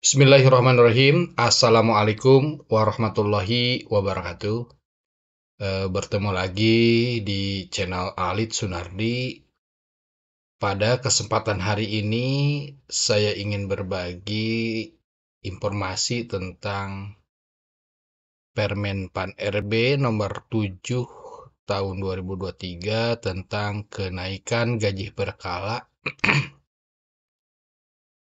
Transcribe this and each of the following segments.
Bismillahirrahmanirrahim. Assalamualaikum warahmatullahi wabarakatuh. Bertemu lagi di channel Alit Sunardi. Pada kesempatan hari ini, saya ingin berbagi informasi tentang Permen Pan RB nomor 7 tahun 2023 tentang kenaikan gaji berkala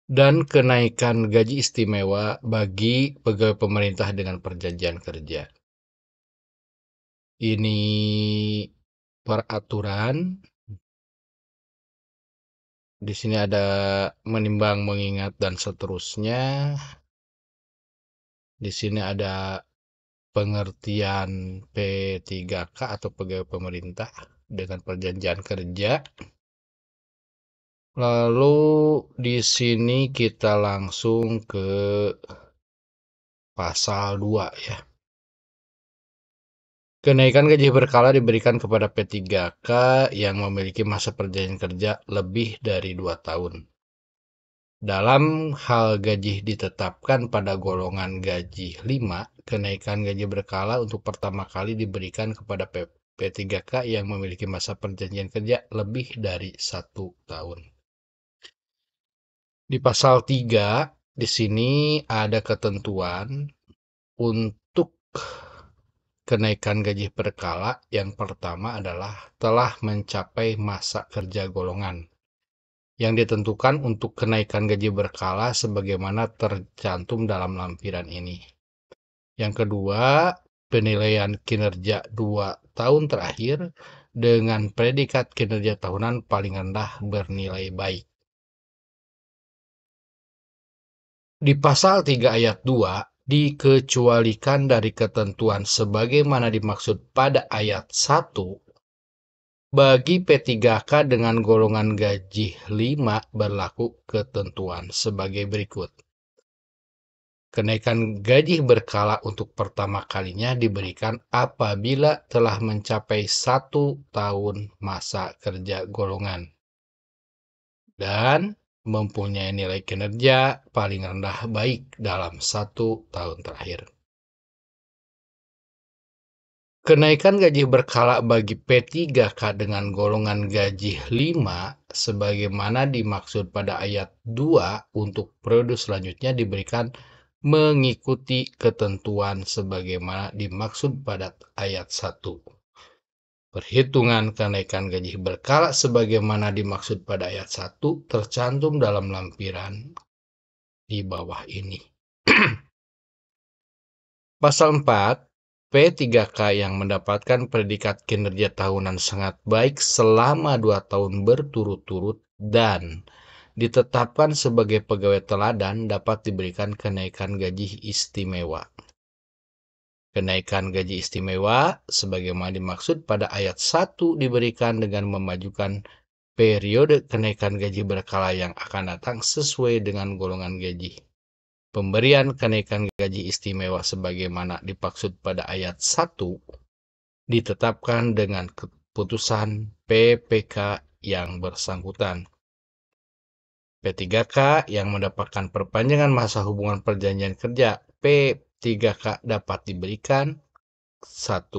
dan kenaikan gaji istimewa bagi pegawai pemerintah dengan perjanjian kerja. Ini peraturan. Di sini ada menimbang, mengingat, dan seterusnya. Di sini ada pengertian P3K atau pegawai pemerintah dengan perjanjian kerja. Lalu di sini kita langsung ke pasal 2 ya. Kenaikan gaji berkala diberikan kepada P3K yang memiliki masa perjanjian kerja lebih dari 2 tahun. Dalam hal gaji ditetapkan pada golongan gaji 5, kenaikan gaji berkala untuk pertama kali diberikan kepada P3K yang memiliki masa perjanjian kerja lebih dari 1 tahun. Di pasal 3, di sini ada ketentuan untuk kenaikan gaji berkala. Yang pertama adalah telah mencapai masa kerja golongan yang ditentukan untuk kenaikan gaji berkala sebagaimana tercantum dalam lampiran ini. Yang kedua, penilaian kinerja 2 tahun terakhir dengan predikat kinerja tahunan paling rendah bernilai baik. Di pasal 3 ayat 2, dikecualikan dari ketentuan sebagaimana dimaksud pada ayat 1, bagi P3K dengan golongan gaji 5 berlaku ketentuan sebagai berikut. Kenaikan gaji berkala untuk pertama kalinya diberikan apabila telah mencapai 1 tahun masa kerja golongan dan mempunyai nilai kinerja paling rendah baik dalam 1 tahun terakhir. Kenaikan gaji berkala bagi P3K dengan golongan gaji 5 sebagaimana dimaksud pada ayat 2 untuk periode selanjutnya diberikan mengikuti ketentuan sebagaimana dimaksud pada ayat 1. Perhitungan kenaikan gaji berkala sebagaimana dimaksud pada ayat 1 tercantum dalam lampiran di bawah ini. Pasal 4, P3K yang mendapatkan predikat kinerja tahunan sangat baik selama 2 tahun berturut-turut dan ditetapkan sebagai pegawai teladan dapat diberikan kenaikan gaji istimewa. Kenaikan gaji istimewa sebagaimana dimaksud pada ayat 1 diberikan dengan memajukan periode kenaikan gaji berkala yang akan datang sesuai dengan golongan gaji. Pemberian kenaikan gaji istimewa sebagaimana dimaksud pada ayat 1 ditetapkan dengan keputusan PPK yang bersangkutan. P3K yang mendapatkan perpanjangan masa hubungan perjanjian kerja P3K dapat diberikan 1.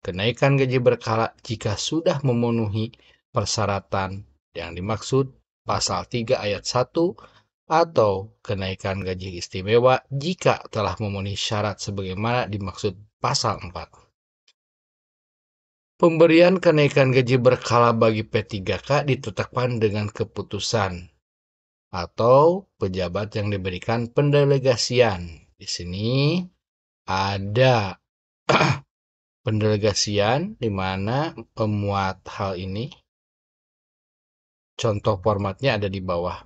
Kenaikan gaji berkala jika sudah memenuhi persyaratan yang dimaksud pasal 3 ayat 1 atau kenaikan gaji istimewa jika telah memenuhi syarat sebagaimana dimaksud pasal 4. Pemberian kenaikan gaji berkala bagi P3K ditetapkan dengan keputusan atau pejabat yang diberikan pendelegasian. Di sini ada pendelegasian di mana pemuat hal ini. Contoh formatnya ada di bawah.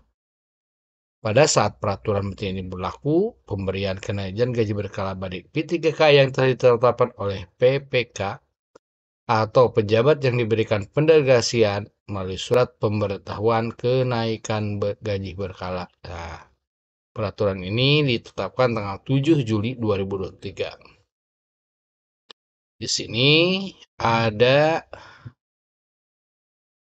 Pada saat peraturan menteri ini berlaku, pemberian kenaikan gaji berkala bagi P3K yang telah ditetapkan oleh PPK atau pejabat yang diberikan pendelegasian melalui surat pemberitahuan kenaikan gaji berkala. Nah, peraturan ini ditetapkan tanggal 7 Juli 2023. Di sini ada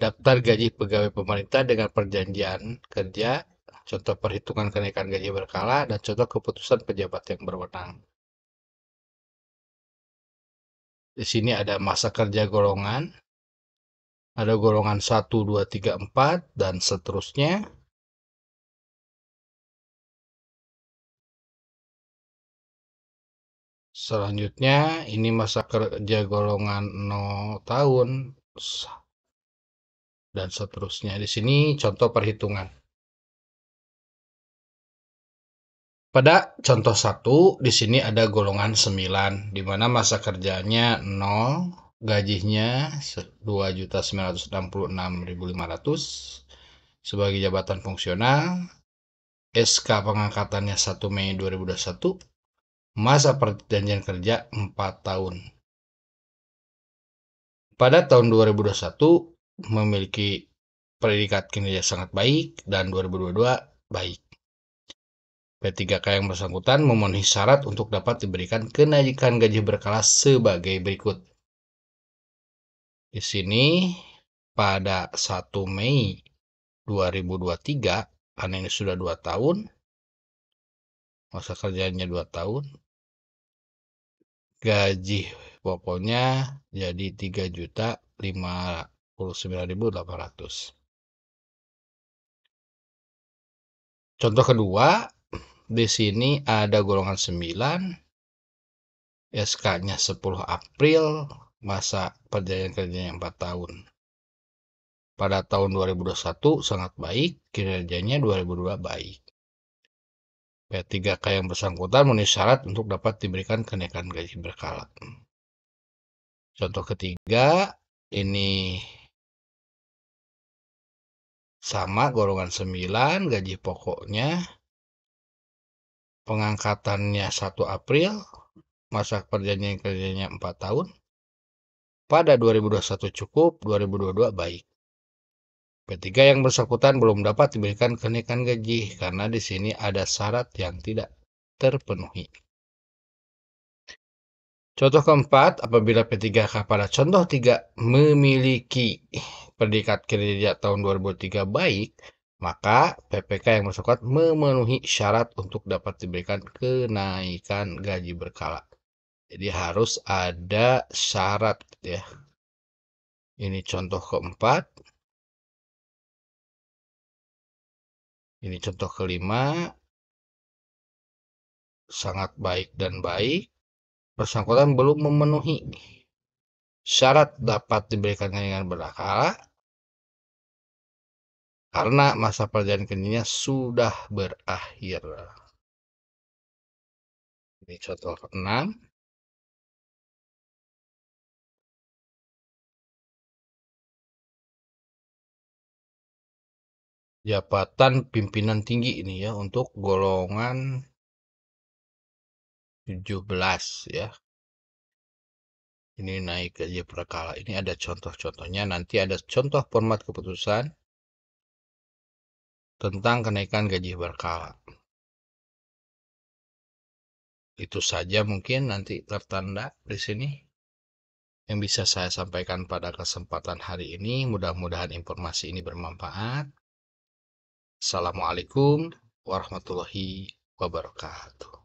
daftar gaji pegawai pemerintah dengan perjanjian kerja contoh perhitungan kenaikan gaji berkala, dan contoh keputusan pejabat yang berwenang. Di sini ada masa kerja golongan, ada golongan 1, 2, 3, 4, dan seterusnya. Selanjutnya, ini masa kerja golongan 0 tahun, dan seterusnya. Di sini contoh perhitungan. Pada contoh 1, di sini ada golongan 9, di mana masa kerjanya 0, gajinya 2.966.500 sebagai jabatan fungsional, SK pengangkatannya 1 Mei 2021, masa perjanjian kerja 4 tahun. Pada tahun 2021 memiliki predikat kinerja sangat baik dan 2022 baik. P3K yang bersangkutan memenuhi syarat untuk dapat diberikan kenaikan gaji berkala sebagai berikut. Di sini pada 1 Mei 2023, karena ini sudah 2 tahun, masa kerjanya 2 tahun, gaji pokoknya jadi 3.059.800. Contoh kedua, di sini ada golongan 9, SK-nya 10 April, masa perjanjian kerjanya 4 tahun. Pada tahun 2021 sangat baik, kinerjanya 2022 baik. P3K yang bersangkutan memenuhi syarat untuk dapat diberikan kenaikan gaji berkala. Contoh ketiga, ini sama golongan 9, gaji pokoknya, pengangkatannya 1 April, masa perjanjian kerjanya 4 tahun. Pada 2021 cukup, 2022 baik. P3 yang bersangkutan belum dapat diberikan kenaikan gaji karena di sini ada syarat yang tidak terpenuhi. Contoh keempat, apabila P3K pada contoh 3 memiliki predikat kinerja tahun 2003 baik, maka PPK yang bersangkutan memenuhi syarat untuk dapat diberikan kenaikan gaji berkala. Jadi harus ada syarat ya. Ini contoh keempat. Ini contoh kelima. Sangat baik dan baik. Bersangkutan belum memenuhi syarat dapat diberikan kenaikan berkala karena masa perjalanan kerjanya sudah berakhir. Ini contoh 6. Jabatan pimpinan tinggi ini ya untuk golongan 17 ya. Ini naik gaji berkala. Ini ada contoh-contohnya. Nanti ada contoh format keputusan tentang kenaikan gaji berkala. Itu saja mungkin nanti tertanda di sini yang bisa saya sampaikan pada kesempatan hari ini. Mudah-mudahan informasi ini bermanfaat. Assalamualaikum warahmatullahi wabarakatuh.